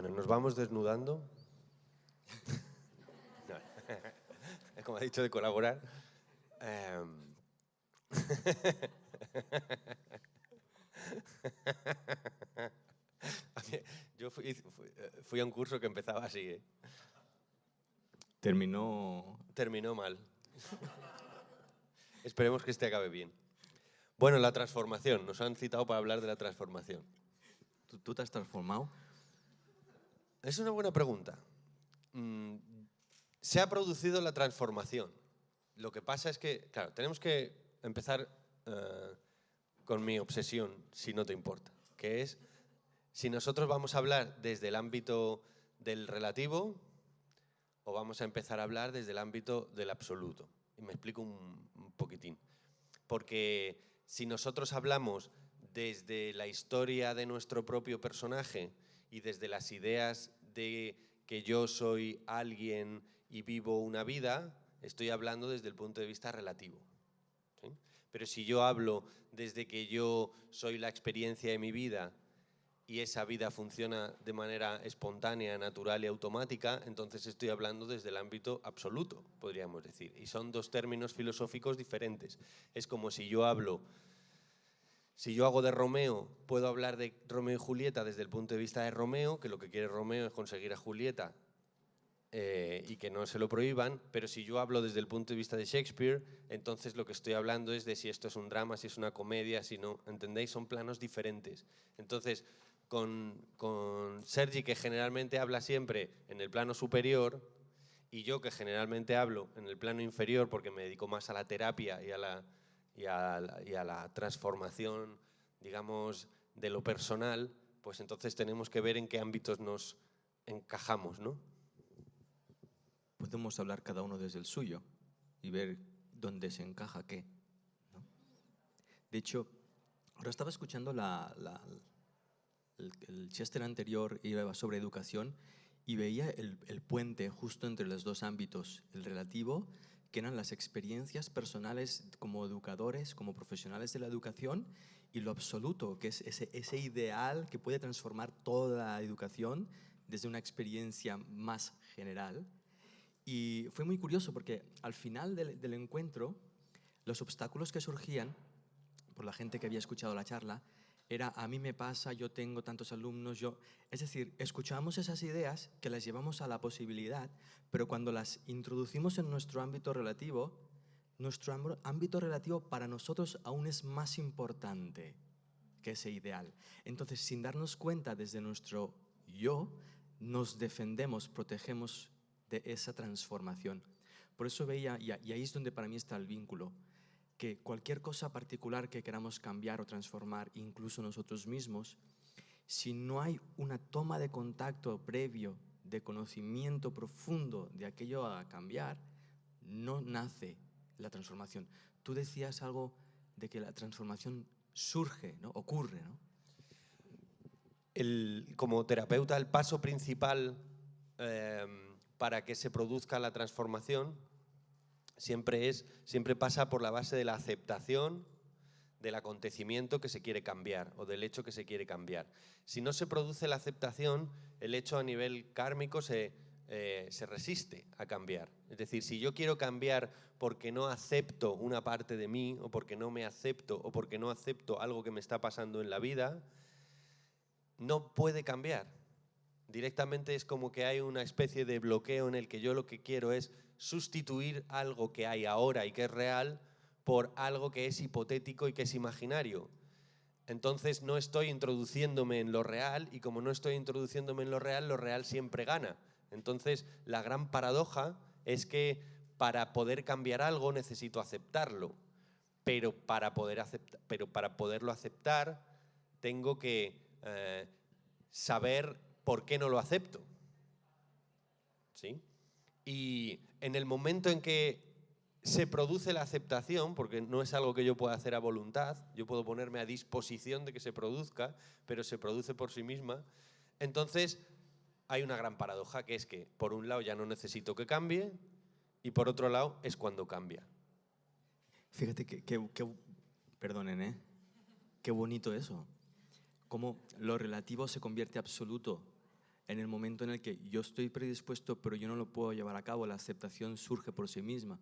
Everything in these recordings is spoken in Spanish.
Bueno, nos vamos desnudando. No. Como ha dicho de colaborar. Yo fui a un curso que empezaba así, ¿eh? Terminó mal. Esperemos que este acabe bien. Bueno, la transformación. Nos han citado para hablar de la transformación. ¿Tú te has transformado? Es una buena pregunta. Se ha producido la transformación. Lo que pasa es que, claro, tenemos que empezar con mi obsesión, si no te importa, que es si nosotros vamos a hablar desde el ámbito del relativo o vamos a empezar a hablar desde el ámbito del absoluto. Y me explico un poquitín. Porque si nosotros hablamos desde la historia de nuestro propio personaje y desde las ideas de que yo soy alguien y vivo una vida, estoy hablando desde el punto de vista relativo. ¿Sí? Pero si yo hablo desde que yo soy la experiencia de mi vida y esa vida funciona de manera espontánea, natural y automática, entonces estoy hablando desde el ámbito absoluto, podríamos decir. Y son dos términos filosóficos diferentes. Es como si yo hago de Romeo, puedo hablar de Romeo y Julieta desde el punto de vista de Romeo, que lo que quiere Romeo es conseguir a Julieta y que no se lo prohíban, pero si yo hablo desde el punto de vista de Shakespeare, entonces lo que estoy hablando es de si esto es un drama, si es una comedia, si no, ¿entendéis? Son planos diferentes. Entonces, con Sergi, que generalmente habla siempre en el plano superior, y yo, que generalmente hablo en el plano inferior porque me dedico más a la terapia y a la transformación, digamos, de lo personal, pues entonces tenemos que ver en qué ámbitos nos encajamos, ¿no? Podemos hablar cada uno desde el suyo y ver dónde se encaja qué, ¿no? De hecho, ahora estaba escuchando el Chester anterior, iba sobre educación, y veía el puente justo entre los dos ámbitos, el relativo, que eran las experiencias personales como educadores, como profesionales de la educación, y lo absoluto, que es ese ideal que puede transformar toda la educación desde una experiencia más general. Y fue muy curioso porque al final del encuentro, los obstáculos que surgían por la gente que había escuchado la charla era: a mí me pasa, yo tengo tantos alumnos, yo... Es decir, escuchamos esas ideas que las llevamos a la posibilidad, pero cuando las introducimos en nuestro ámbito relativo para nosotros aún es más importante que ese ideal. Entonces, sin darnos cuenta desde nuestro yo, nos defendemos, protegemos de esa transformación. Por eso veía, y ahí es donde para mí está el vínculo, que cualquier cosa particular que queramos cambiar o transformar, incluso nosotros mismos, si no hay una toma de contacto previo, de conocimiento profundo de aquello a cambiar, no nace la transformación. Tú decías algo de que la transformación surge, ¿no? Ocurre, ¿no? Como terapeuta, el paso principal para que se produzca la transformación siempre pasa por la base de la aceptación del acontecimiento que se quiere cambiar o del hecho que se quiere cambiar. Si no se produce la aceptación, el hecho a nivel kármico se resiste a cambiar. Es decir, si yo quiero cambiar porque no acepto una parte de mí o porque no me acepto o porque no acepto algo que me está pasando en la vida, no puede cambiar. Directamente es como que hay una especie de bloqueo en el que yo lo que quiero es sustituir algo que hay ahora y que es real por algo que es hipotético y que es imaginario. Entonces no estoy introduciéndome en lo real y como no estoy introduciéndome en lo real siempre gana. Entonces la gran paradoja es que para poder cambiar algo necesito aceptarlo, pero para poderlo aceptar tengo que saber por qué no lo acepto. ¿Sí? Y en el momento en que se produce la aceptación, porque no es algo que yo pueda hacer a voluntad, yo puedo ponerme a disposición de que se produzca, pero se produce por sí misma, entonces hay una gran paradoja, que es que por un lado ya no necesito que cambie y por otro lado es cuando cambia. Fíjate perdonen, ¿eh? Qué bonito eso. Cómo lo relativo se convierte absoluto en el momento en el que yo estoy predispuesto, pero yo no lo puedo llevar a cabo, la aceptación surge por sí misma.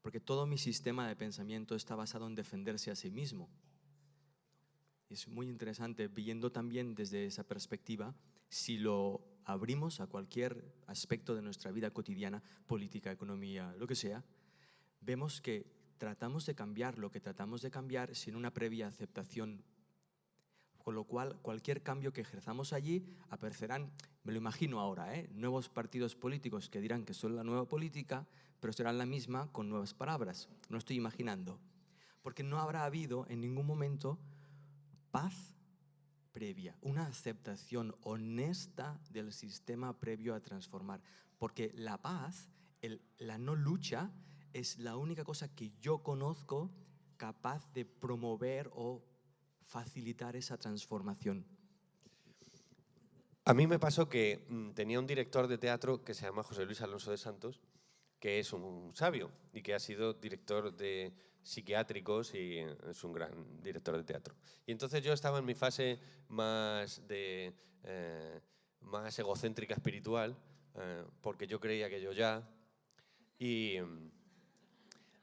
Porque todo mi sistema de pensamiento está basado en defenderse a sí mismo. Es muy interesante, viendo también desde esa perspectiva, si lo abrimos a cualquier aspecto de nuestra vida cotidiana, política, economía, lo que sea, vemos que tratamos de cambiar lo que tratamos de cambiar sin una previa aceptación. Con lo cual, cualquier cambio que ejerzamos allí aparecerán, me lo imagino ahora, nuevos partidos políticos que dirán que son la nueva política, pero serán la misma con nuevas palabras. No estoy imaginando. Porque no habrá habido en ningún momento paz previa, una aceptación honesta del sistema previo a transformar. Porque la paz, la no lucha, es la única cosa que yo conozco capaz de promover o facilitar esa transformación. A mí me pasó que tenía un director de teatro que se llama José Luis Alonso de Santos, que es un sabio y que ha sido director de psiquiátricos y es un gran director de teatro. Y entonces yo estaba en mi fase más egocéntrica espiritual, porque yo creía que yo ya... Y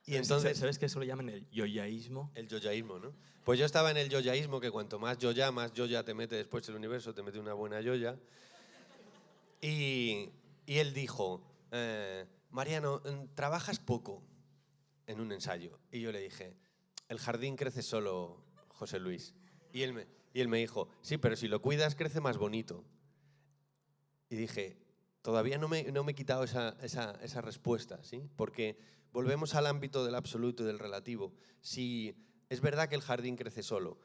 entonces... ¿Sabes que eso lo llaman el yoyaísmo? El yoyaísmo, ¿no? Pues yo estaba en el yoyaísmo, que cuanto más yoya te mete después el universo, te mete una buena yoya. Y él dijo, Mariano, trabajas poco en un ensayo. Y yo le dije, el jardín crece solo, José Luis. Y él me dijo, sí, pero si lo cuidas crece más bonito. Y dije, todavía no me he quitado esa respuesta, ¿sí? Porque volvemos al ámbito del absoluto y del relativo. Si es verdad que el jardín crece solo,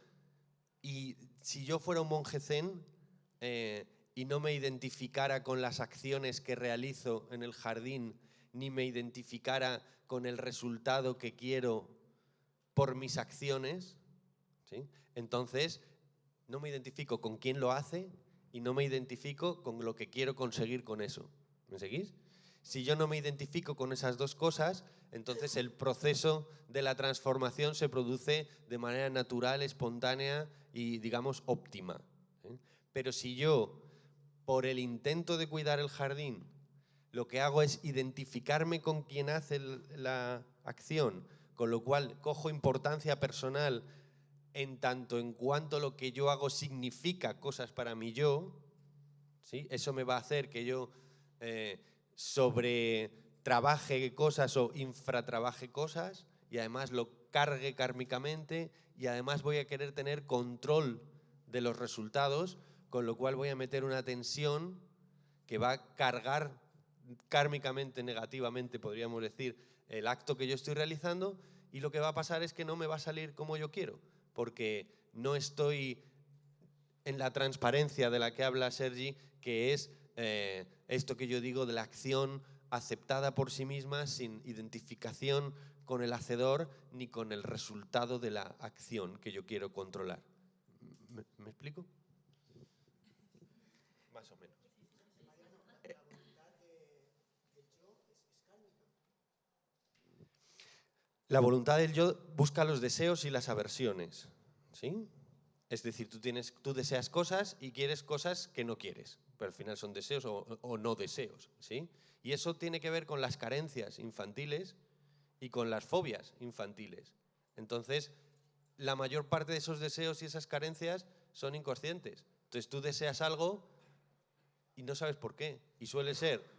y si yo fuera un monje zen y no me identificara con las acciones que realizo en el jardín, ni me identificara con el resultado que quiero por mis acciones, ¿sí? Entonces no me identifico con quién lo hace y no me identifico con lo que quiero conseguir con eso. ¿Me seguís? Si yo no me identifico con esas dos cosas, entonces el proceso de la transformación se produce de manera natural, espontánea y, digamos, óptima. Pero si yo, por el intento de cuidar el jardín, lo que hago es identificarme con quien hace la acción, con lo cual cojo importancia personal en tanto en cuanto lo que yo hago significa cosas para mi yo, ¿sí? Eso me va a hacer que yo sobretrabaje cosas o infratrabaje cosas y además lo cargue kármicamente y además voy a querer tener control de los resultados, con lo cual voy a meter una tensión que va a cargar kármicamente, negativamente, podríamos decir, el acto que yo estoy realizando, y lo que va a pasar es que no me va a salir como yo quiero, porque no estoy en la transparencia de la que habla Sergi, que es esto que yo digo de la acción aceptada por sí misma sin identificación con el hacedor ni con el resultado de la acción que yo quiero controlar. ¿Me explico? Más o menos. La voluntad del yo busca los deseos y las aversiones, ¿sí? Es decir, tú deseas cosas y quieres cosas que no quieres, pero al final son deseos o no deseos, ¿sí? Y eso tiene que ver con las carencias infantiles y con las fobias infantiles. Entonces, la mayor parte de esos deseos y esas carencias son inconscientes. Entonces, tú deseas algo y no sabes por qué. Y suele ser,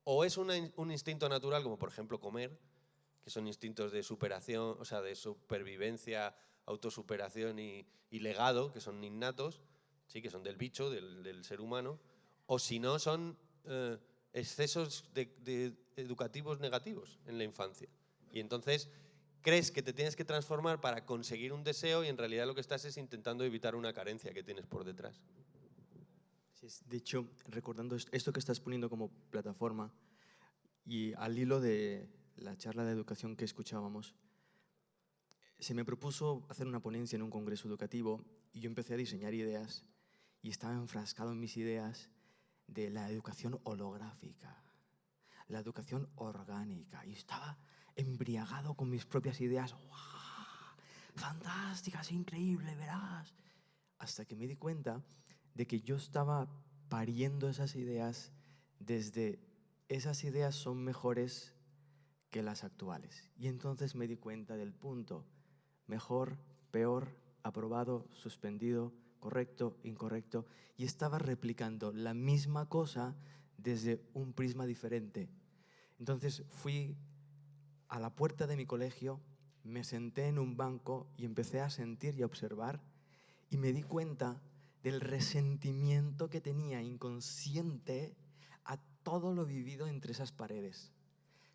o es un instinto natural, como por ejemplo comer, que son instintos de superación, o sea, de supervivencia, autosuperación y legado, que son innatos, sí, que son del bicho, del ser humano, o si no son excesos educativos negativos en la infancia. Y entonces crees que te tienes que transformar para conseguir un deseo y en realidad lo que estás es intentando evitar una carencia que tienes por detrás. De hecho, recordando esto que estás poniendo como plataforma y al hilo de la charla de educación que escuchábamos, se me propuso hacer una ponencia en un congreso educativo y yo empecé a diseñar ideas y estaba enfrascado en mis ideas de la educación holográfica, la educación orgánica, y estaba embriagado con mis propias ideas. ¡Wow! Fantásticas, increíble, verás. Hasta que me di cuenta de que yo estaba pariendo esas ideas desde esas ideas son mejores que las actuales. Y entonces me di cuenta del punto: mejor, peor, aprobado, suspendido, correcto, incorrecto. Y estaba replicando la misma cosa desde un prisma diferente. Entonces fui a la puerta de mi colegio, me senté en un banco y empecé a sentir y a observar, y me di cuenta del resentimiento que tenía inconsciente a todo lo vivido entre esas paredes.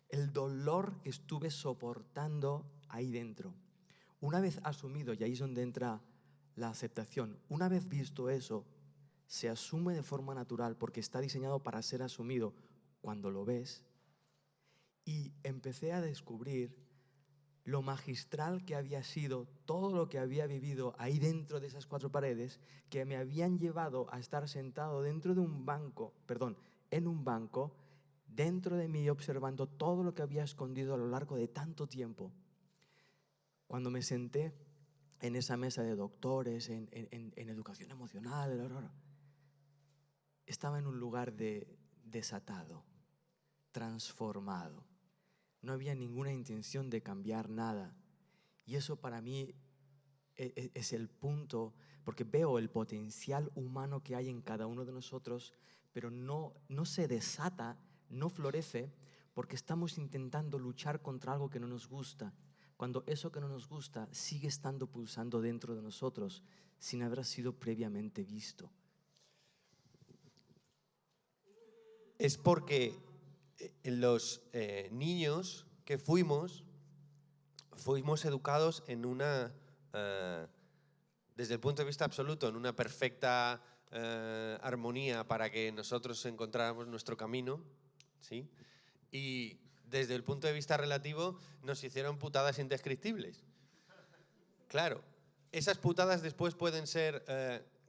El dolor que estuve soportando ahí dentro. Una vez asumido, y ahí es donde entra la aceptación, una vez visto eso, se asume de forma natural porque está diseñado para ser asumido cuando lo ves. Y empecé a descubrir lo magistral que había sido todo lo que había vivido ahí dentro de esas 4 paredes, que me habían llevado a estar sentado dentro de un banco, en un banco, dentro de mí, observando todo lo que había escondido a lo largo de tanto tiempo. Cuando me senté en esa mesa de doctores, en educación emocional, estaba en un lugar desatado, transformado. No había ninguna intención de cambiar nada. Y eso para mí es el punto, porque veo el potencial humano que hay en cada uno de nosotros, pero no se desata, no florece, porque estamos intentando luchar contra algo que no nos gusta, cuando eso que no nos gusta sigue estando pulsando dentro de nosotros, sin haber sido previamente visto. Es porque los niños que fuimos educados en una, desde el punto de vista absoluto, en una perfecta armonía para que nosotros encontráramos nuestro camino, ¿sí? Y desde el punto de vista relativo nos hicieron putadas indescriptibles. Claro, esas putadas después pueden ser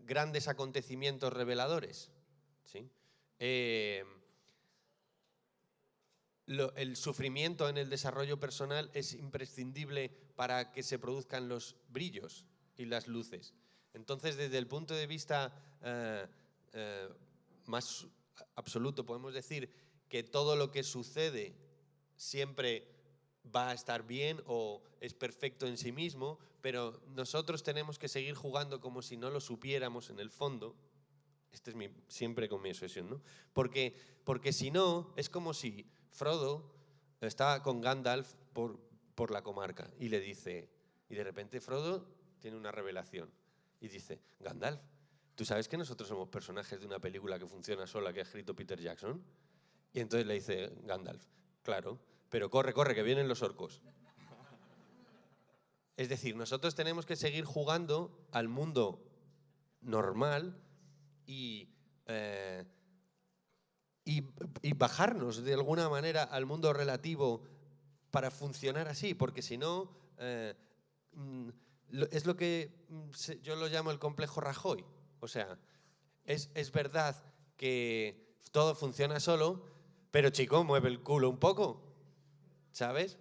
grandes acontecimientos reveladores, ¿sí? El sufrimiento en el desarrollo personal es imprescindible para que se produzcan los brillos y las luces. Entonces, desde el punto de vista más absoluto, podemos decir que todo lo que sucede siempre va a estar bien o es perfecto en sí mismo, pero nosotros tenemos que seguir jugando como si no lo supiéramos en el fondo. Este es siempre con mi obsesión, ¿no? Porque si no, es como si Frodo estaba con Gandalf por la comarca y le dice, y de repente Frodo tiene una revelación y dice: Gandalf, ¿tú sabes que nosotros somos personajes de una película que funciona sola que ha escrito Peter Jackson? Y entonces le dice Gandalf: claro, pero corre, que vienen los orcos. Es decir, nosotros tenemos que seguir jugando al mundo normal y bajarnos de alguna manera al mundo relativo para funcionar así, porque si no, es lo que yo lo llamo el complejo Rajoy. O sea, es verdad que todo funciona solo, pero chico, mueve el culo un poco, ¿sabes?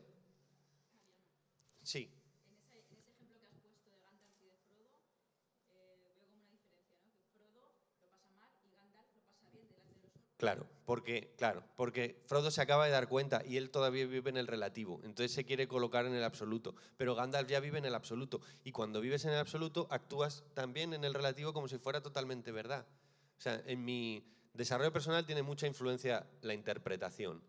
Sí. Claro, porque Frodo se acaba de dar cuenta y él todavía vive en el relativo, entonces se quiere colocar en el absoluto, pero Gandalf ya vive en el absoluto, y cuando vives en el absoluto actúas también en el relativo como si fuera totalmente verdad. O sea, en mi desarrollo personal tiene mucha influencia la interpretación,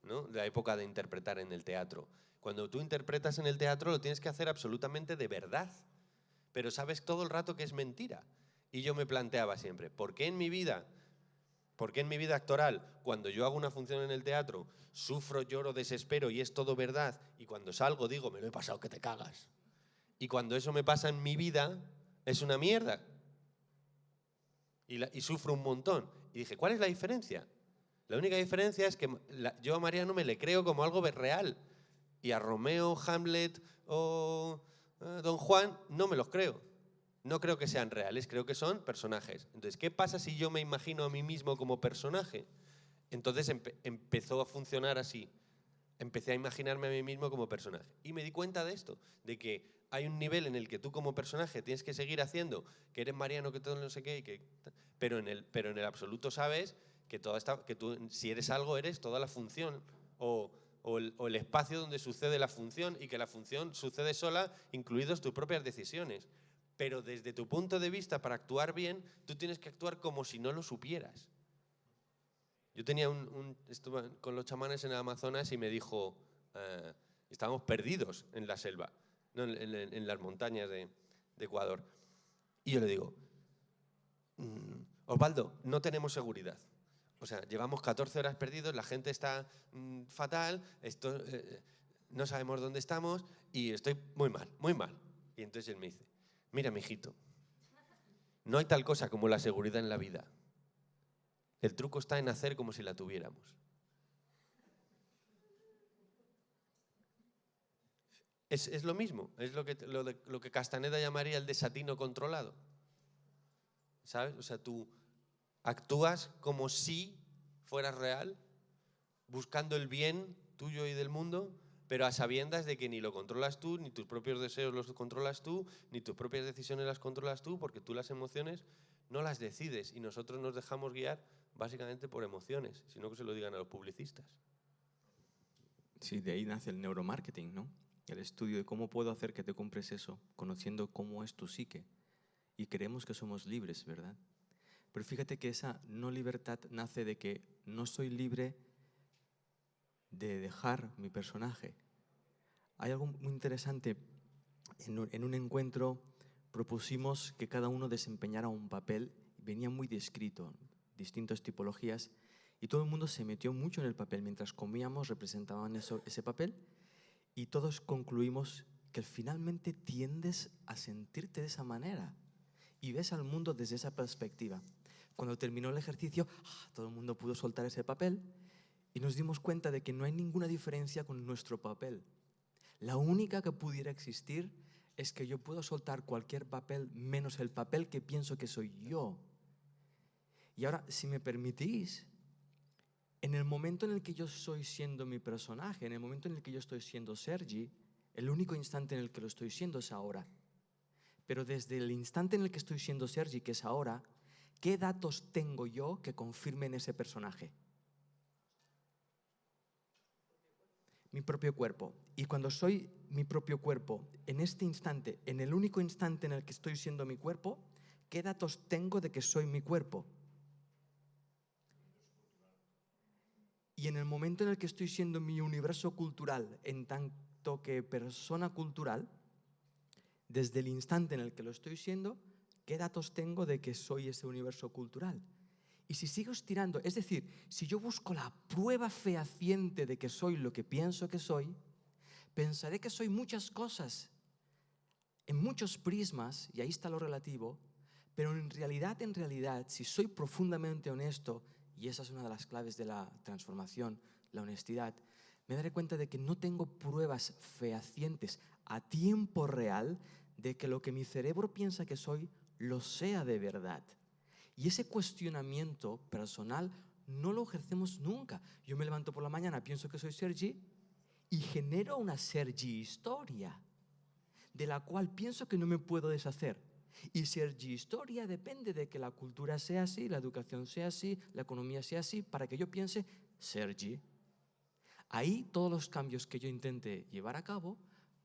¿no? La época de interpretar en el teatro. Cuando tú interpretas en el teatro lo tienes que hacer absolutamente de verdad, pero sabes todo el rato que es mentira. Y yo me planteaba siempre, ¿por qué en mi vida actoral, cuando yo hago una función en el teatro, sufro, lloro, desespero y es todo verdad, y cuando salgo digo, me lo he pasado que te cagas? Y cuando eso me pasa en mi vida, es una mierda. Y sufro un montón. Y dije, ¿cuál es la diferencia? La única diferencia es que yo a Mariano me le creo como algo real. Y a Romeo, Hamlet o Don Juan no me los creo. No creo que sean reales, creo que son personajes. Entonces, ¿qué pasa si yo me imagino a mí mismo como personaje? Entonces empezó a funcionar así. empecé a imaginarme a mí mismo como personaje. Y me di cuenta de esto, de que hay un nivel en el que tú como personaje tienes que seguir haciendo, que eres Mariano, que todo no sé qué, pero en el absoluto sabes que tú, si eres algo, eres toda la función o el espacio donde sucede la función, y que la función sucede sola, incluidas tus propias decisiones. Pero desde tu punto de vista, para actuar bien, tú tienes que actuar como si no lo supieras. Yo tenía estuve con los chamanes en el Amazonas y me dijo, estábamos perdidos en la selva, no, en las montañas de Ecuador. Y yo le digo, Osvaldo, no tenemos seguridad. O sea, llevamos 14 horas perdidos, la gente está fatal, no sabemos dónde estamos y estoy muy mal, muy mal. Y entonces él me dice, mira, mijito, no hay tal cosa como la seguridad en la vida. El truco está en hacer como si la tuviéramos. Es lo mismo, es lo que Castaneda llamaría el desatino controlado. ¿Sabes? O sea, tú actúas como si fueras real, buscando el bien tuyo y del mundo, pero a sabiendas de que ni lo controlas tú, ni tus propios deseos los controlas tú, ni tus propias decisiones las controlas tú, porque tú las emociones no las decides y nosotros nos dejamos guiar básicamente por emociones, sino que se lo digan a los publicistas. Sí, de ahí nace el neuromarketing, ¿no? El estudio de cómo puedo hacer que te compres eso, conociendo cómo es tu psique. Y creemos que somos libres, ¿verdad? Pero fíjate que esa no libertad nace de que no soy libre de dejar mi personaje. Hay algo muy interesante. En un encuentro propusimos que cada uno desempeñara un papel, venía muy descrito, distintas tipologías, y todo el mundo se metió mucho en el papel. Mientras comíamos representaban ese papel y todos concluimos que finalmente tiendes a sentirte de esa manera y ves al mundo desde esa perspectiva. Cuando terminó el ejercicio, todo el mundo pudo soltar ese papel y nos dimos cuenta de que no hay ninguna diferencia con nuestro papel. La única que pudiera existir es que yo puedo soltar cualquier papel menos el papel que pienso que soy yo. Y ahora, si me permitís, en el momento en el que yo estoy siendo mi personaje, en el momento en el que yo estoy siendo Sergi, el único instante en el que lo estoy siendo es ahora. Pero desde el instante en el que estoy siendo Sergi, que es ahora, ¿qué datos tengo yo que confirmen ese personaje? Mi propio cuerpo. Y cuando soy mi propio cuerpo, en este instante, en el único instante en el que estoy siendo mi cuerpo, ¿qué datos tengo de que soy mi cuerpo? Y en el momento en el que estoy siendo mi universo cultural, en tanto que persona cultural, desde el instante en el que lo estoy siendo, ¿qué datos tengo de que soy ese universo cultural? Y si sigo estirando, es decir, si yo busco la prueba fehaciente de que soy lo que pienso que soy, pensaré que soy muchas cosas, en muchos prismas, y ahí está lo relativo, pero en realidad, si soy profundamente honesto, y esa es una de las claves de la transformación, la honestidad, me daré cuenta de que no tengo pruebas fehacientes a tiempo real de que lo que mi cerebro piensa que soy, lo sea de verdad. Y ese cuestionamiento personal no lo ejercemos nunca. Yo me levanto por la mañana, pienso que soy Sergi y genero una Sergi historia de la cual pienso que no me puedo deshacer. Y Sergi historia depende de que la cultura sea así, la educación sea así, la economía sea así, para que yo piense Sergi. Ahí todos los cambios que yo intente llevar a cabo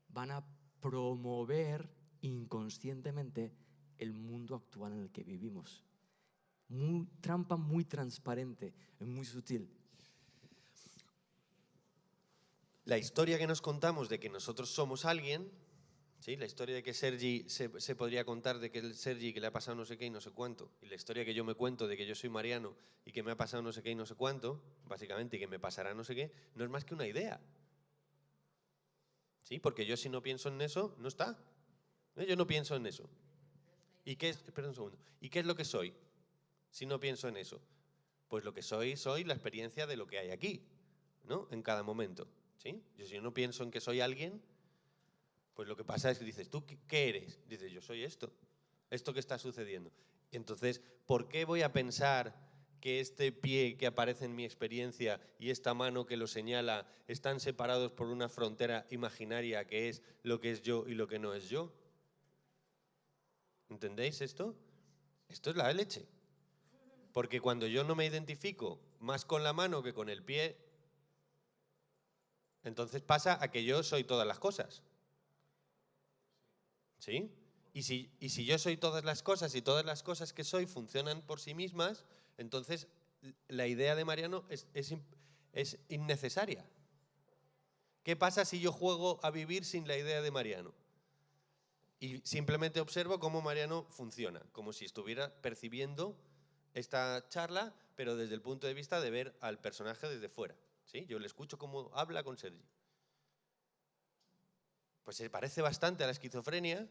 van a promover inconscientemente el mundo actual en el que vivimos. Trampa muy transparente, muy sutil. La historia que nos contamos de que nosotros somos alguien, ¿sí? La historia de que Sergi se podría contar de que el Sergi que le ha pasado no sé qué y no sé cuánto, y la historia que yo me cuento de que yo soy Mariano y que me ha pasado no sé qué y no sé cuánto, básicamente, y que me pasará no sé qué, no es más que una idea. ¿Sí? Porque yo si no pienso en eso, no está. Yo no pienso en eso. ¿Y qué es, espera un segundo, ¿y qué es lo que soy si no pienso en eso? Pues lo que soy la experiencia de lo que hay aquí, ¿no? En cada momento, ¿sí? Yo si no pienso en que soy alguien, pues lo que pasa es que dices, ¿tú qué eres? Dices, yo soy esto que está sucediendo. Entonces, ¿por qué voy a pensar que este pie que aparece en mi experiencia y esta mano que lo señala están separados por una frontera imaginaria que es lo que es yo y lo que no es yo? ¿Entendéis esto? Esto es la leche. Porque cuando yo no me identifico más con la mano que con el pie, entonces pasa a que yo soy todas las cosas. ¿Sí? Y si yo soy todas las cosas y todas las cosas que soy funcionan por sí mismas, entonces la idea de Mariano es innecesaria. ¿Qué pasa si yo juego a vivir sin la idea de Mariano? Y simplemente observo cómo Mariano funciona, como si estuviera percibiendo esta charla, pero desde el punto de vista de ver al personaje desde fuera. ¿Sí? Yo le escucho cómo habla con Sergi. Pues se parece bastante a la esquizofrenia,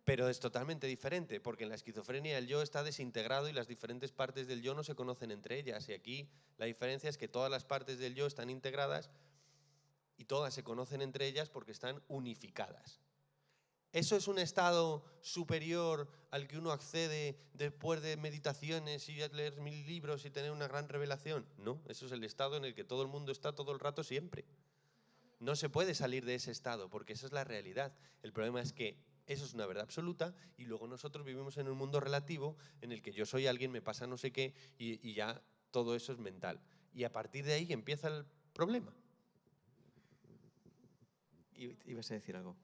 pero es totalmente diferente, porque en la esquizofrenia el yo está desintegrado y las diferentes partes del yo no se conocen entre ellas. Y aquí la diferencia es que todas las partes del yo están integradas y todas se conocen entre ellas porque están unificadas. ¿Eso es un estado superior al que uno accede después de meditaciones y leer 1000 libros y tener una gran revelación? No, eso es el estado en el que todo el mundo está todo el rato siempre. No se puede salir de ese estado porque esa es la realidad. El problema es que eso es una verdad absoluta y luego nosotros vivimos en un mundo relativo en el que yo soy alguien, me pasa no sé qué y ya todo eso es mental. Y a partir de ahí empieza el problema. ¿Ibas a decir algo?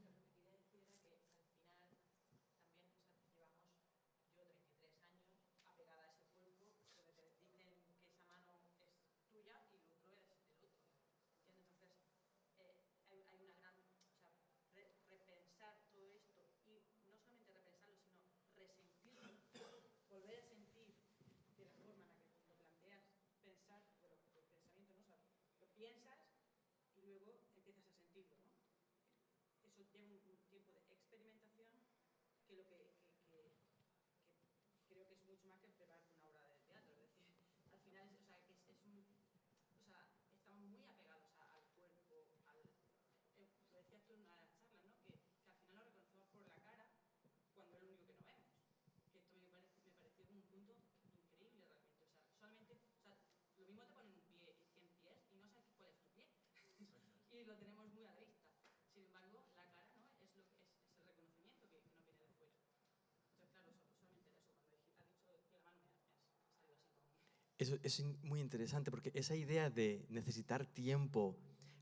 Eso es muy interesante porque esa idea de necesitar tiempo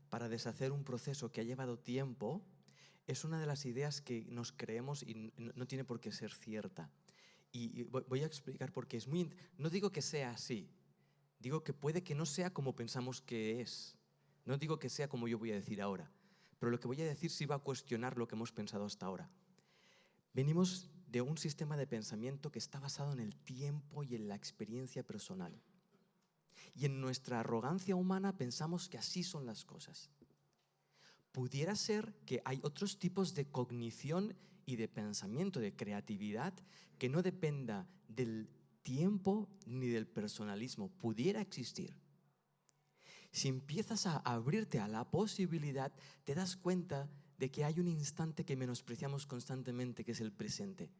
para deshacer un proceso que ha llevado tiempo es una de las ideas que nos creemos y no tiene por qué ser cierta. Y voy a explicar por qué. No digo que sea así, digo que puede que no sea como pensamos que es. No digo que sea como yo voy a decir ahora, pero lo que voy a decir sí va a cuestionar lo que hemos pensado hasta ahora. Venimos de un sistema de pensamiento que está basado en el tiempo y en la experiencia personal. Y en nuestra arrogancia humana pensamos que así son las cosas. Pudiera ser que hay otros tipos de cognición y de pensamiento, de creatividad, que no dependa del tiempo ni del personalismo. Pudiera existir. Si empiezas a abrirte a la posibilidad, te das cuenta de que hay un instante que menospreciamos constantemente, que es el presente.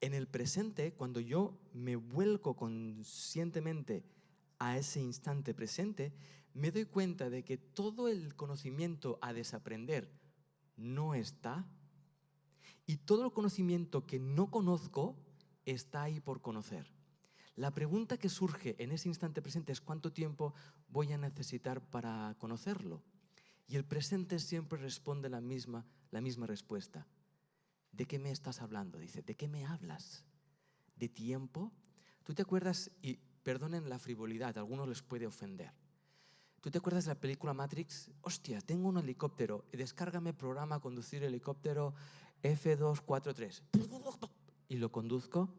En el presente, cuando yo me vuelco conscientemente a ese instante presente, me doy cuenta de que todo el conocimiento a desaprender no está y todo el conocimiento que no conozco está ahí por conocer. La pregunta que surge en ese instante presente es ¿cuánto tiempo voy a necesitar para conocerlo? Y el presente siempre responde la misma respuesta. ¿De qué me estás hablando? Dice, ¿de qué me hablas? ¿De tiempo? ¿Tú te acuerdas? Y perdonen la frivolidad, a algunos les puede ofender. ¿Tú te acuerdas de la película Matrix? Hostia, tengo un helicóptero, descárgame programa conducir helicóptero F243 y lo conduzco.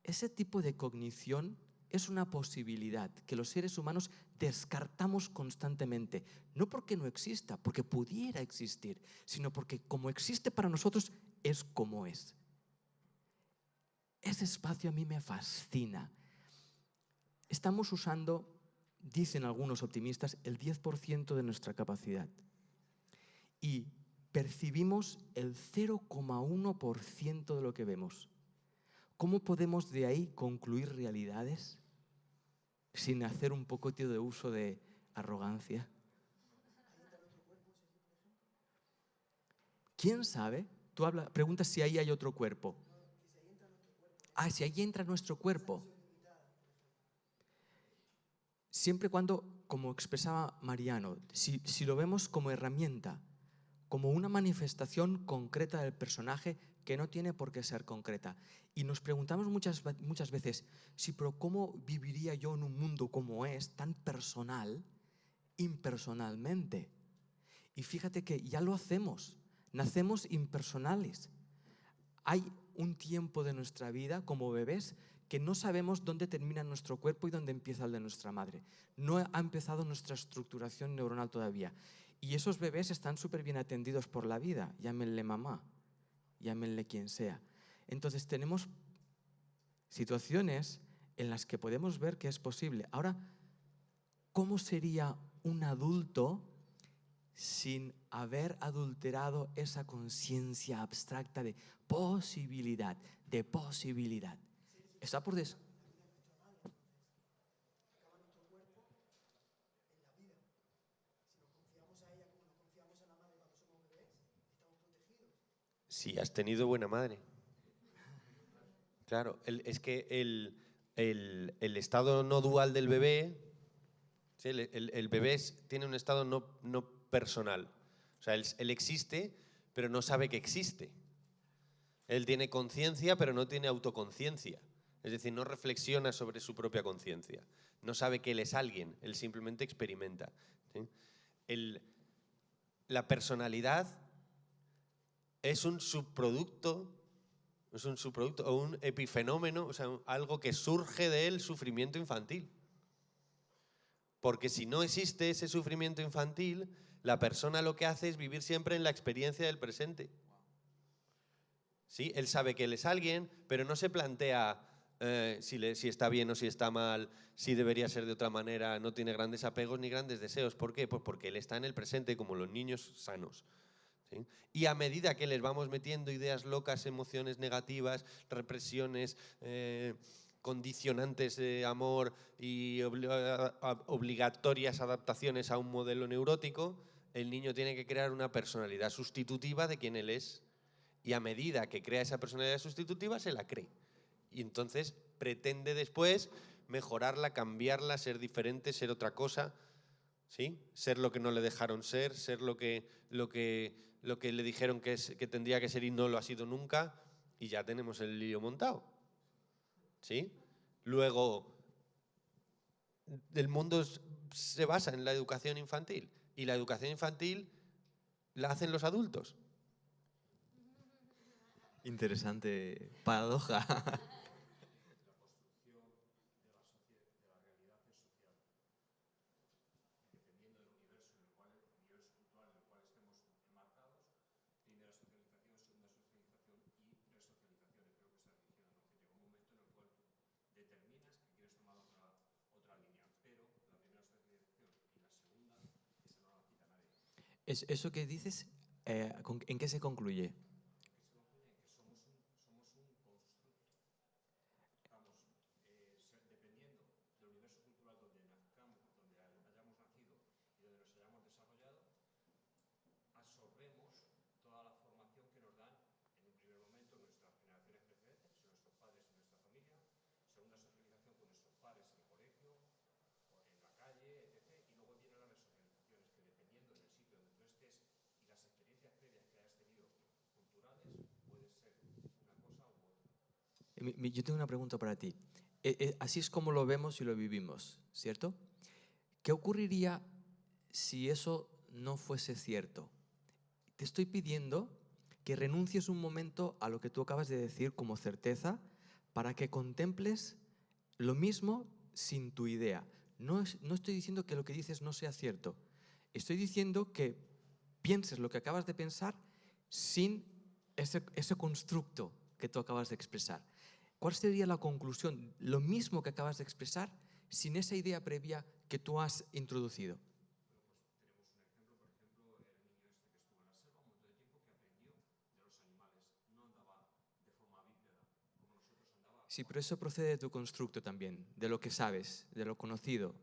Ese tipo de cognición es una posibilidad que los seres humanos descartamos constantemente, no porque no exista, porque pudiera existir, sino porque como existe para nosotros es como es. Ese espacio a mí me fascina. Estamos usando, dicen algunos optimistas, el 10% de nuestra capacidad y percibimos el 0,1% de lo que vemos. ¿Cómo podemos de ahí concluir realidades? sin hacer un poquito de uso de arrogancia. ¿Quién sabe? Tú preguntas si ahí hay otro cuerpo. Ah, si ahí entra nuestro cuerpo. Siempre cuando, como expresaba Mariano, si lo vemos como herramienta, como una manifestación concreta del personaje que no tiene por qué ser concreta. Y nos preguntamos muchas veces, sí, pero ¿cómo viviría yo en un mundo como es, tan personal, impersonalmente? Y fíjate que ya lo hacemos, nacemos impersonales. Hay un tiempo de nuestra vida como bebés que no sabemos dónde termina nuestro cuerpo y dónde empieza el de nuestra madre. No ha empezado nuestra estructuración neuronal todavía. Y esos bebés están súper bien atendidos por la vida, llámenle mamá, llámenle quien sea. Entonces tenemos situaciones en las que podemos ver que es posible. Ahora, ¿cómo sería un adulto sin haber adulterado esa conciencia abstracta de posibilidad, de posibilidad? Está por des... Si has tenido buena madre. Claro, es que el estado no dual del bebé, ¿sí? El bebé tiene un estado no personal. O sea, él existe, pero no sabe que existe. Él tiene conciencia, pero no tiene autoconciencia. Es decir, no reflexiona sobre su propia conciencia. No sabe que él es alguien, él simplemente experimenta. ¿Sí? La personalidad es un subproducto o un epifenómeno, o sea, algo que surge del sufrimiento infantil. Porque si no existe ese sufrimiento infantil, la persona lo que hace es vivir siempre en la experiencia del presente. ¿Sí? Él sabe que él es alguien, pero no se plantea si está bien o si está mal, si debería ser de otra manera, no tiene grandes apegos ni grandes deseos. ¿Por qué? Pues porque él está en el presente como los niños sanos. ¿Sí? Y a medida que les vamos metiendo ideas locas, emociones negativas, represiones, condicionantes de amor y obligatorias adaptaciones a un modelo neurótico, el niño tiene que crear una personalidad sustitutiva de quien él es. Y a medida que crea esa personalidad sustitutiva, se la cree. Y entonces pretende después mejorarla, cambiarla, ser diferente, ser otra cosa, ¿sí? Ser lo que no le dejaron ser lo que le dijeron que tendría que ser y no lo ha sido nunca, y ya tenemos el lío montado. ¿Sí? Luego, el mundo se basa en la educación infantil, y la educación infantil la hacen los adultos. Interesante paradoja. Eso que dices, ¿en qué se concluye? Yo tengo una pregunta para ti. Así es como lo vemos y lo vivimos, ¿cierto? ¿Qué ocurriría si eso no fuese cierto? Te estoy pidiendo que renuncies un momento a lo que tú acabas de decir como certeza para que contemples lo mismo sin tu idea. No estoy diciendo que lo que dices no sea cierto. Estoy diciendo que pienses lo que acabas de pensar sin ese constructo que tú acabas de expresar. ¿Cuál sería la conclusión? Lo mismo que acabas de expresar sin esa idea previa que tú has introducido. Sí, pero eso procede de tu constructo también, de lo que sabes, de lo conocido.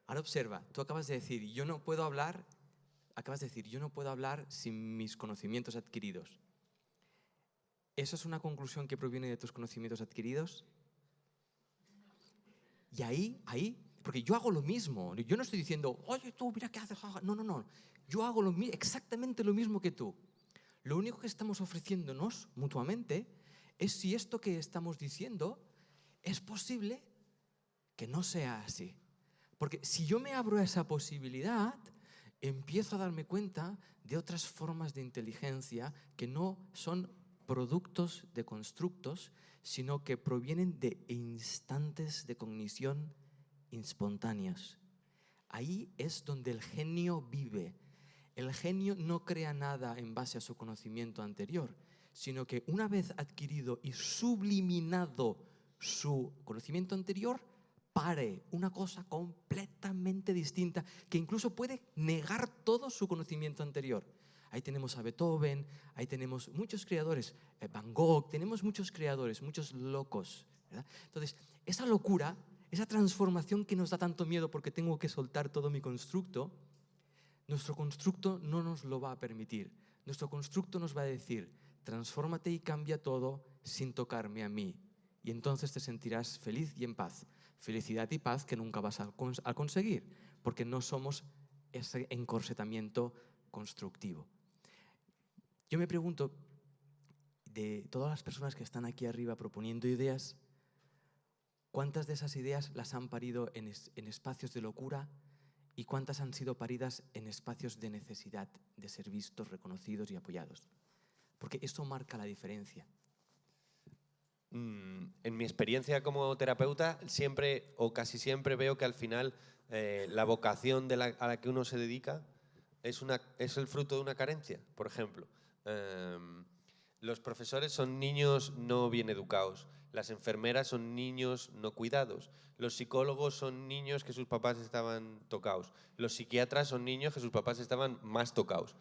Ahora observa, tú acabas de decir, yo no puedo hablar sin mis conocimientos adquiridos. ¿Eso es una conclusión que proviene de tus conocimientos adquiridos? Y ahí, porque yo hago lo mismo. Yo no estoy diciendo, oye, tú, mira qué haces. No, no, no. Yo hago exactamente lo mismo que tú. Lo único que estamos ofreciéndonos mutuamente es si esto que estamos diciendo es posible que no sea así. Porque si yo me abro a esa posibilidad, empiezo a darme cuenta de otras formas de inteligencia que no son productos de constructos, sino que provienen de instantes de cognición espontáneos. Ahí es donde el genio vive. El genio no crea nada en base a su conocimiento anterior, sino que una vez adquirido y subliminado su conocimiento anterior, pare una cosa completamente distinta que incluso puede negar todo su conocimiento anterior. Ahí tenemos a Beethoven, ahí tenemos muchos creadores, Van Gogh, tenemos muchos creadores, muchos locos, ¿verdad? Entonces, esa locura, esa transformación que nos da tanto miedo porque tengo que soltar todo mi constructo, nuestro constructo no nos lo va a permitir. Nuestro constructo nos va a decir, transfórmate y cambia todo sin tocarme a mí. Y entonces te sentirás feliz y en paz. Felicidad y paz que nunca vas a conseguir, porque no somos ese encorsetamiento constructivo. Yo me pregunto, de todas las personas que están aquí arriba proponiendo ideas, ¿cuántas de esas ideas las han parido en espacios de locura y cuántas han sido paridas en espacios de necesidad de ser vistos, reconocidos y apoyados? Porque esto marca la diferencia. En mi experiencia como terapeuta, siempre o casi siempre veo que al final la vocación a la que uno se dedica es el fruto de una carencia. Por ejemplo, los profesores son niños no bien educados, las enfermeras son niños no cuidados, los psicólogos son niños que sus papás estaban tocados, los psiquiatras son niños que sus papás estaban más tocados.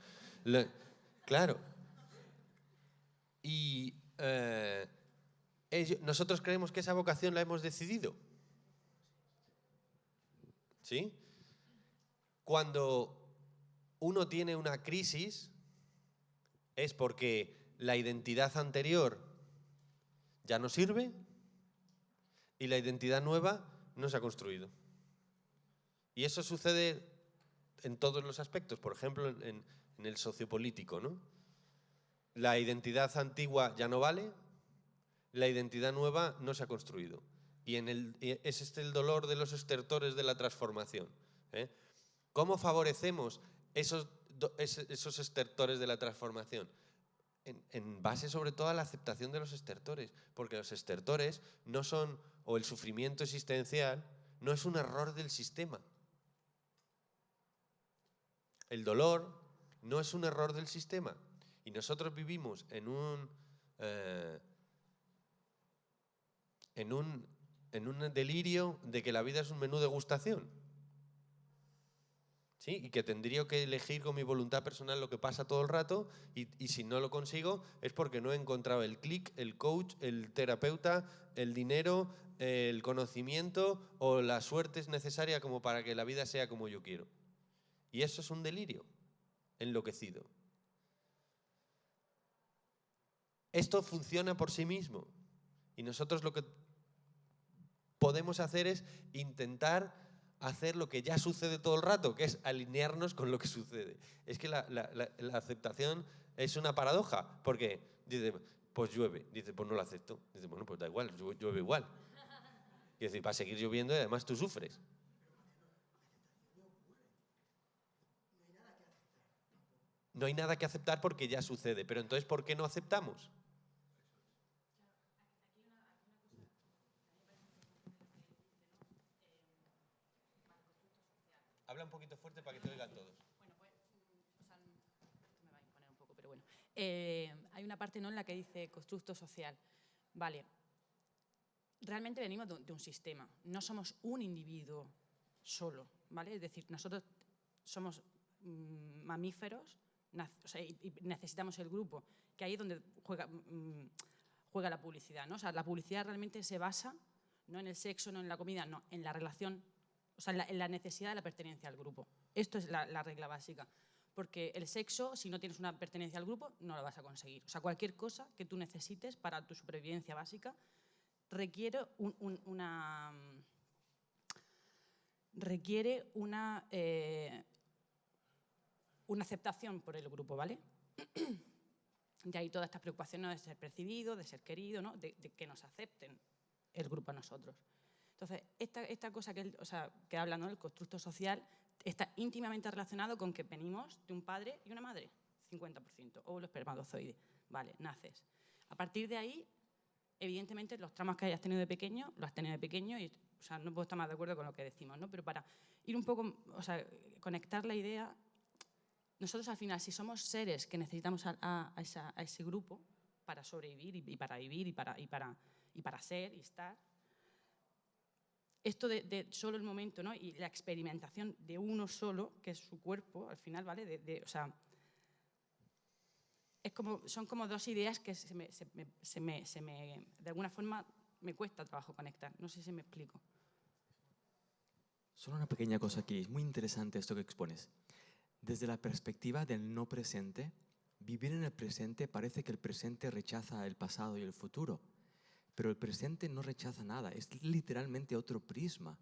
Claro. Y nosotros creemos que esa vocación la hemos decidido. ¿Sí? Cuando uno tiene una crisis es porque la identidad anterior ya no sirve y la identidad nueva no se ha construido. Y eso sucede en todos los aspectos, por ejemplo, en el sociopolítico, ¿no? La identidad antigua ya no vale, la identidad nueva no se ha construido. Y es el dolor de los estertores de la transformación. ¿Cómo favorecemos esos estertores de la transformación? En base sobre todo a la aceptación de los estertores, porque los estertores no son, o el sufrimiento existencial, no es un error del sistema. El dolor no es un error del sistema. Y nosotros vivimos en un delirio de que la vida es un menú degustación. ¿Sí? Y que tendría que elegir con mi voluntad personal lo que pasa todo el rato y si no lo consigo es porque no he encontrado el clic, el coach, el terapeuta, el dinero, el conocimiento o la suerte es necesaria como para que la vida sea como yo quiero. Y eso es un delirio enloquecido. Esto funciona por sí mismo y nosotros lo que podemos hacer es intentar hacer lo que ya sucede todo el rato, que es alinearnos con lo que sucede. Es que la aceptación es una paradoja, porque dice, pues llueve, dice, pues no lo acepto. Dice, bueno, pues da igual, llueve igual. Y dice, va a seguir lloviendo y además tú sufres. No hay nada que aceptar porque ya sucede, pero entonces, ¿por qué no aceptamos? Habla un poquito fuerte para que te oigan todos. Bueno, pues, me va a imponer un poco, pero bueno. Hay una parte, ¿no?, en la que dice constructo social. Vale. Realmente venimos de un sistema. No somos un individuo solo, ¿vale? Es decir, nosotros somos mamíferos, o sea, y necesitamos el grupo, que ahí es donde juega la publicidad, ¿no? O sea, la publicidad realmente se basa no en el sexo, no en la comida, no, en la relación, o sea, en la necesidad de la pertenencia al grupo. Esto es la regla básica. Porque el sexo, si no tienes una pertenencia al grupo, no lo vas a conseguir. O sea, cualquier cosa que tú necesites para tu supervivencia básica requiere una aceptación por el grupo, ¿vale? De ahí todas estas preocupaciones de ser percibido, de ser querido, ¿no? de que nos acepten el grupo a nosotros. Entonces, esta cosa que habla, ¿no? El constructo social está íntimamente relacionado con que venimos de un padre y una madre, 50%, óvulo espermatozoide. Vale, naces. A partir de ahí, evidentemente, los traumas que hayas tenido de pequeño, los has tenido de pequeño y, o sea, no puedo estar más de acuerdo con lo que decimos, ¿no? Pero para ir un poco, o sea, conectar la idea, nosotros al final, si somos seres que necesitamos a ese grupo para sobrevivir y para vivir y para ser y estar, esto de solo el momento, ¿no? Y la experimentación de uno solo, que es su cuerpo, al final, ¿vale? O sea, son como dos ideas que de alguna forma me cuesta trabajo conectar. No sé si me explico. Solo una pequeña cosa aquí. Es muy interesante esto que expones. Desde la perspectiva del no presente, vivir en el presente parece que el presente rechaza el pasado y el futuro. Pero el presente no rechaza nada, es literalmente otro prisma.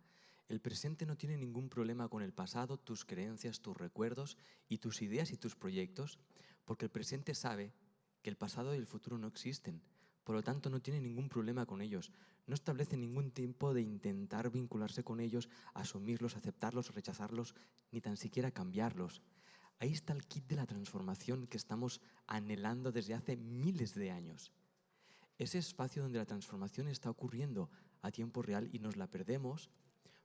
El presente no tiene ningún problema con el pasado, tus creencias, tus recuerdos y tus ideas y tus proyectos, porque el presente sabe que el pasado y el futuro no existen. Por lo tanto, no tiene ningún problema con ellos. No establece ningún tiempo de intentar vincularse con ellos, asumirlos, aceptarlos, rechazarlos, ni tan siquiera cambiarlos. Ahí está el kit de la transformación que estamos anhelando desde hace miles de años. Ese espacio donde la transformación está ocurriendo a tiempo real y nos la perdemos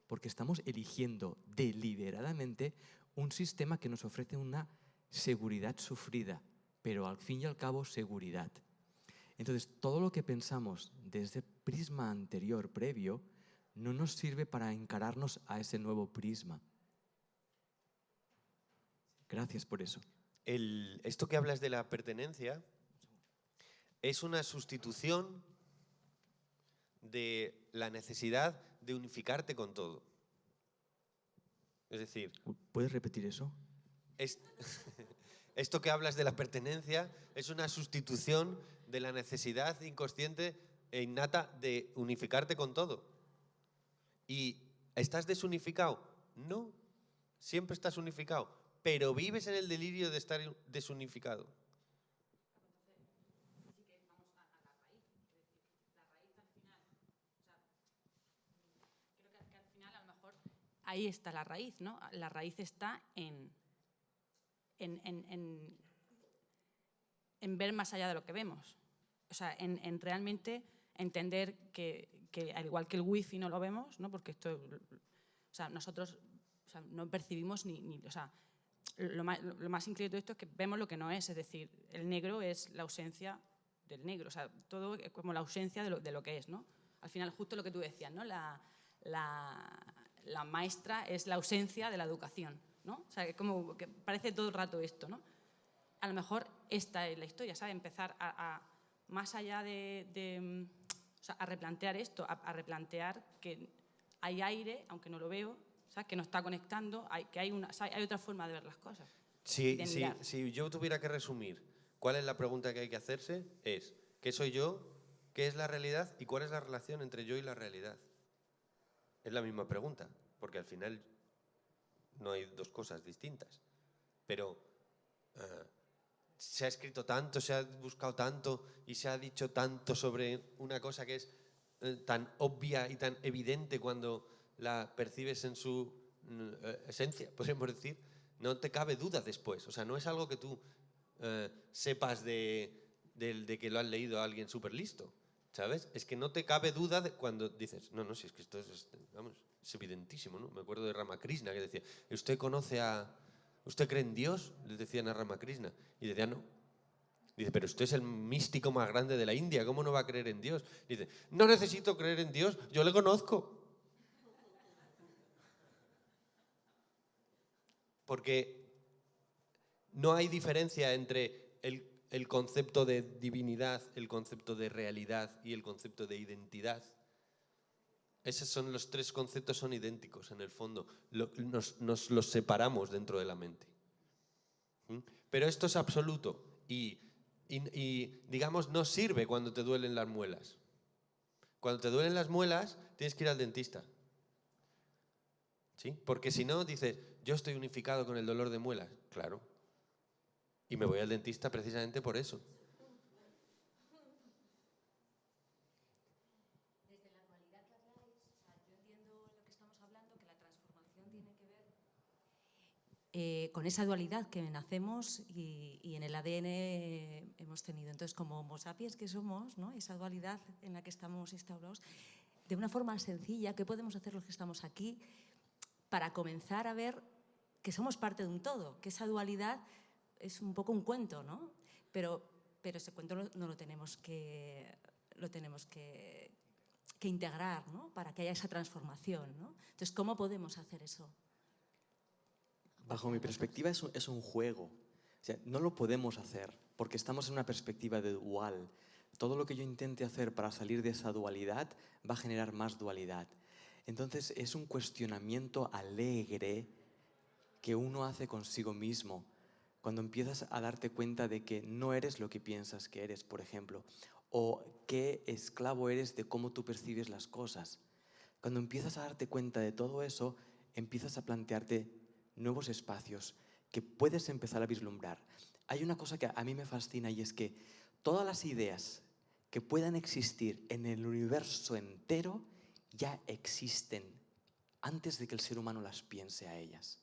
porque estamos eligiendo deliberadamente un sistema que nos ofrece una seguridad sufrida, pero al fin y al cabo seguridad. Entonces, todo lo que pensamos desde el prisma anterior, previo, no nos sirve para encararnos a ese nuevo prisma. Gracias por eso. Esto que hablas de la pertenencia es una sustitución de la necesidad de unificarte con todo. Es decir, ¿Puedes repetir eso? Esto que hablas de la pertenencia es una sustitución de la necesidad inconsciente e innata de unificarte con todo. ¿Y estás desunificado? No, siempre estás unificado, pero vives en el delirio de estar desunificado. Ahí está la raíz, ¿no? La raíz está en ver más allá de lo que vemos. O sea, en realmente entender que al igual que el wifi no lo vemos, ¿no? Porque esto, o sea, nosotros no percibimos o sea, lo más increíble de todo esto es que vemos lo que no es decir, el negro es la ausencia del negro, o sea, todo es como la ausencia de lo que es, ¿no? Al final, justo lo que tú decías, ¿no? La maestra es la ausencia de la educación, ¿no? O sea, como que parece todo el rato esto, ¿no? A lo mejor esta es la historia, ¿sabes? Empezar a más allá o sea, a replantear esto, a replantear que hay aire, aunque no lo veo, ¿sabes? Que nos está conectando, que hay otra forma de ver las cosas. Si yo tuviera que resumir cuál es la pregunta que hay que hacerse, es ¿qué soy yo? ¿Qué es la realidad? ¿Y cuál es la relación entre yo y la realidad? Es la misma pregunta, porque al final no hay dos cosas distintas. Pero se ha escrito tanto, se ha buscado tanto y se ha dicho tanto sobre una cosa que es tan obvia y tan evidente cuando la percibes en su esencia, podríamos decir, no te cabe duda después. O sea, no es algo que tú sepas de que lo has leído a alguien súper listo, ¿sabes? Es que no te cabe duda cuando dices, no, si es que esto es evidentísimo, ¿no? Me acuerdo de Ramakrishna que decía, ¿usted cree en Dios? Le decían a Ramakrishna. Y decía, no. Dice, pero usted es el místico más grande de la India, ¿cómo no va a creer en Dios? Dice, no necesito creer en Dios, yo le conozco. Porque no hay diferencia entre el concepto de divinidad, el concepto de realidad y el concepto de identidad. Esos son los tres conceptos, son idénticos en el fondo. Nos los separamos dentro de la mente. ¿Mm? Pero esto es absoluto y, digamos, no sirve cuando te duelen las muelas. Cuando te duelen las muelas, tienes que ir al dentista. ¿Sí? Porque si no, dices, yo estoy unificado con el dolor de muelas. Claro. Y me voy al dentista precisamente por eso. Desde la dualidad que habláis, yo entiendo lo que estamos hablando, que la transformación tiene que ver con esa dualidad que nacemos y en el ADN hemos tenido. Entonces, como Homo sapiens que somos, ¿no? Esa dualidad en la que estamos instaurados, de una forma sencilla, ¿qué podemos hacer los que estamos aquí para comenzar a ver que somos parte de un todo? Que esa dualidad es un poco un cuento, ¿no? Pero ese cuento no lo tenemos que integrar, ¿no? Para que haya esa transformación, ¿no? Entonces, ¿cómo podemos hacer eso? Bajo mi perspectiva es un juego. O sea, no lo podemos hacer porque estamos en una perspectiva de dual. Todo lo que yo intente hacer para salir de esa dualidad va a generar más dualidad. Entonces es un cuestionamiento alegre que uno hace consigo mismo cuando empiezas a darte cuenta de que no eres lo que piensas que eres, por ejemplo, o qué esclavo eres de cómo tú percibes las cosas. Cuando empiezas a darte cuenta de todo eso, empiezas a plantearte nuevos espacios que puedes empezar a vislumbrar. Hay una cosa que a mí me fascina y es que todas las ideas que puedan existir en el universo entero ya existen antes de que el ser humano las piense a ellas.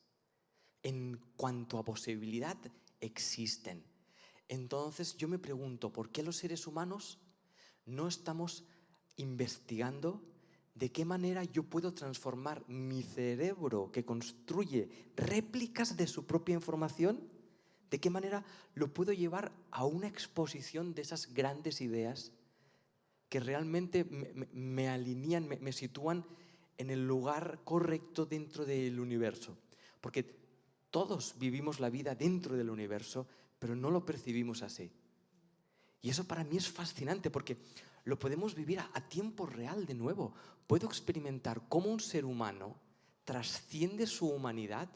En cuanto a posibilidad, existen. Entonces yo me pregunto, ¿por qué los seres humanos no estamos investigando de qué manera yo puedo transformar mi cerebro que construye réplicas de su propia información? ¿De qué manera lo puedo llevar a una exposición de esas grandes ideas que realmente me alinean, me sitúan en el lugar correcto dentro del universo? Porque todos vivimos la vida dentro del universo, pero no lo percibimos así. Y eso para mí es fascinante porque lo podemos vivir a tiempo real de nuevo. Puedo experimentar cómo un ser humano trasciende su humanidad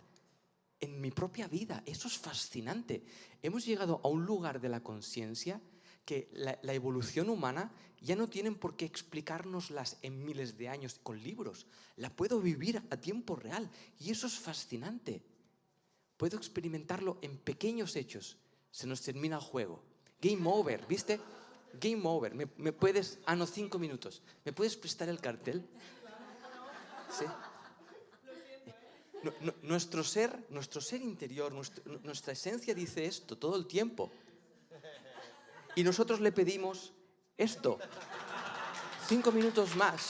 en mi propia vida. Eso es fascinante. Hemos llegado a un lugar de la conciencia que la evolución humana ya no tienen por qué explicárnoslas en miles de años con libros. La puedo vivir a tiempo real y eso es fascinante. Puedo experimentarlo en pequeños hechos. Se nos termina el juego. Game over, ¿viste? Game over. ¿Me puedes...? Ah, no, 5 minutos. ¿Me puedes prestar el cartel? ¿Sí? Nuestro ser interior, nuestra esencia dice esto todo el tiempo. Y nosotros le pedimos esto. 5 minutos más,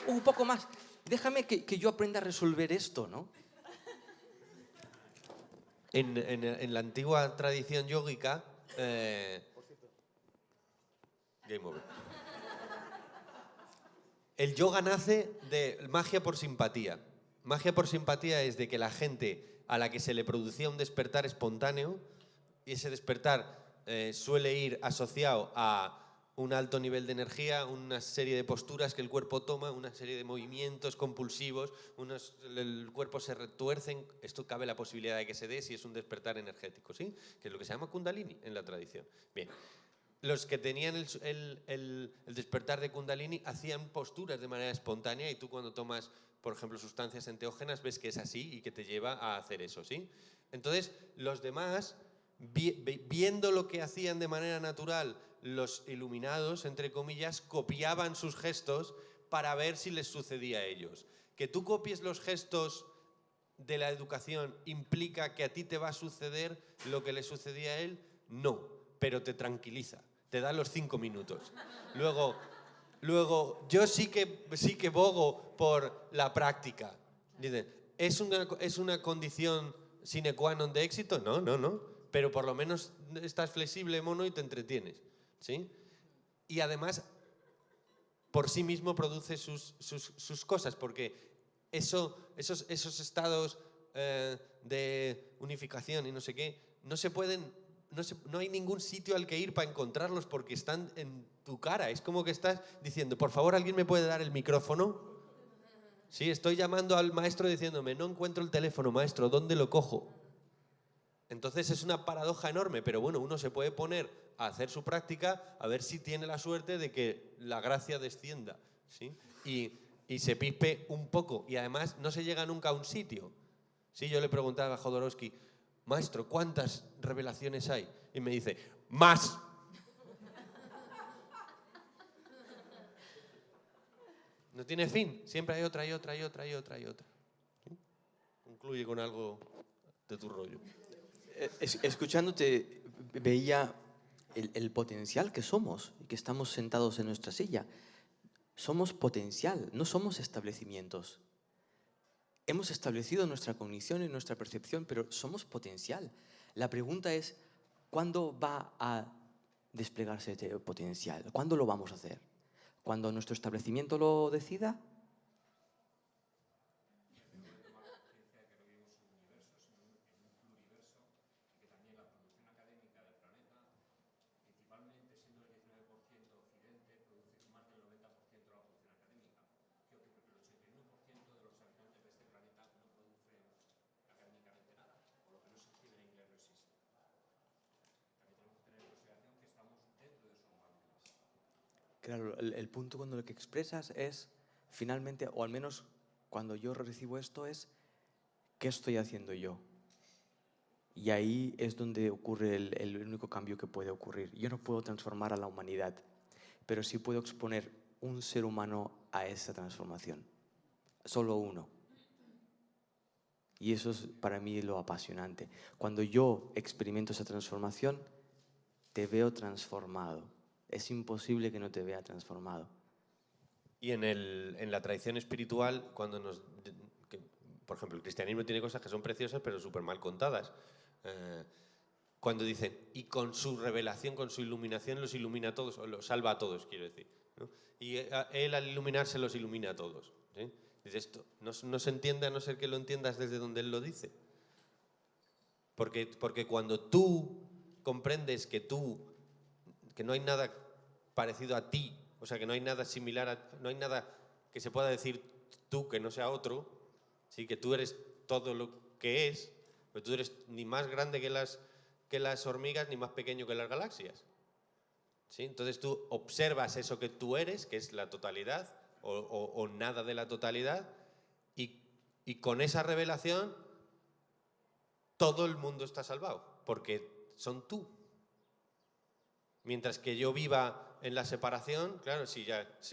un poco más. Déjame que yo aprenda a resolver esto, ¿no? En la antigua tradición yógica... Game over. El yoga nace de magia por simpatía. Magia por simpatía es de que la gente a la que se le producía un despertar espontáneo, y ese despertar suele ir asociado a un alto nivel de energía, una serie de posturas que el cuerpo toma, una serie de movimientos compulsivos, el cuerpo se retuerce, esto cabe la posibilidad de que se dé si es un despertar energético, ¿sí? Que es lo que se llama Kundalini en la tradición. Bien. Los que tenían el despertar de Kundalini hacían posturas de manera espontánea y tú cuando tomas, por ejemplo, sustancias enteógenas ves que es así y que te lleva a hacer eso, ¿sí? Entonces, los demás, viendo lo que hacían de manera natural los iluminados, entre comillas, copiaban sus gestos para ver si les sucedía a ellos. Que tú copies los gestos de la educación implica que a ti te va a suceder lo que le sucedía a él, no, pero te tranquiliza. Te da los 5 minutos. Luego yo sí que bogo por la práctica. Dicen, ¿es una condición sine qua non de éxito? No. Pero por lo menos estás flexible, mono, y te entretienes. ¿Sí? Y además, por sí mismo produce sus cosas, porque esos estados de unificación y no sé qué, no hay ningún sitio al que ir para encontrarlos porque están en tu cara. Es como que estás diciendo, por favor, ¿alguien me puede dar el micrófono? Sí, estoy llamando al maestro diciéndome, no encuentro el teléfono, maestro, ¿dónde lo cojo? Entonces es una paradoja enorme, pero bueno, uno se puede poner a hacer su práctica a ver si tiene la suerte de que la gracia descienda, ¿sí? Y se pispe un poco. Y además no se llega nunca a un sitio. Sí, yo le preguntaba a Jodorowsky, maestro, ¿cuántas revelaciones hay? Y me dice, ¡más! No tiene fin, siempre hay otra y otra y otra y otra y otra. ¿Sí? Concluye con algo de tu rollo. Escuchándote veía el potencial que somos y que estamos sentados en nuestra silla. Somos potencial, no somos establecimientos. Hemos establecido nuestra cognición y nuestra percepción, pero somos potencial. La pregunta es, ¿cuándo va a desplegarse este potencial? ¿Cuándo lo vamos a hacer? ¿Cuando nuestro establecimiento lo decida? Claro, el punto cuando lo que expresas es, finalmente, o al menos cuando yo recibo esto es, ¿qué estoy haciendo yo? Y ahí es donde ocurre el único cambio que puede ocurrir. Yo no puedo transformar a la humanidad, pero sí puedo exponer un ser humano a esa transformación. Solo uno. Y eso es para mí lo apasionante. Cuando yo experimento esa transformación, te veo transformado. Es imposible que no te vea transformado. Y en la tradición espiritual, por ejemplo, el cristianismo tiene cosas que son preciosas pero súper mal contadas. Cuando dicen, y con su revelación, con su iluminación los ilumina a todos, o los salva a todos, quiero decir, ¿no? Y él al iluminarse los ilumina a todos, ¿sí? Dice esto, no se entiende a no ser que lo entiendas desde donde él lo dice. Porque cuando tú comprendes que no hay nada parecido a ti, o sea, que no hay nada similar, no hay nada que se pueda decir tú que no sea otro, ¿sí? Que tú eres todo lo que es, pero tú eres ni más grande que las hormigas ni más pequeño que las galaxias. ¿Sí? Entonces tú observas eso que tú eres, que es la totalidad, o nada de la totalidad, y con esa revelación todo el mundo está salvado, porque son tú. Mientras que yo viva en la separación, claro, si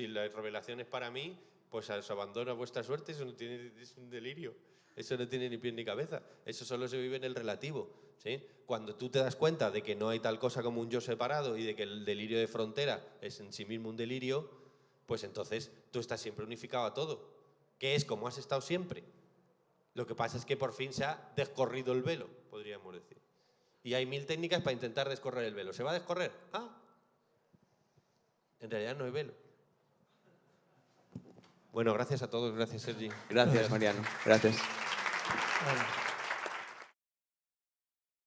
la revelación es para mí, pues os abandono a vuestra suerte, es un delirio. Eso no tiene ni pie ni cabeza. Eso solo se vive en el relativo, ¿sí? Cuando tú te das cuenta de que no hay tal cosa como un yo separado y de que el delirio de frontera es en sí mismo un delirio, pues entonces tú estás siempre unificado a todo, que es como has estado siempre. Lo que pasa es que por fin se ha descorrido el velo, podríamos decir. Y hay 1000 técnicas para intentar descorrer el velo. ¿Se va a descorrer? En realidad no hay velo. Bueno, gracias a todos. Gracias, Sergi. Gracias, Mariano. Gracias. Bueno.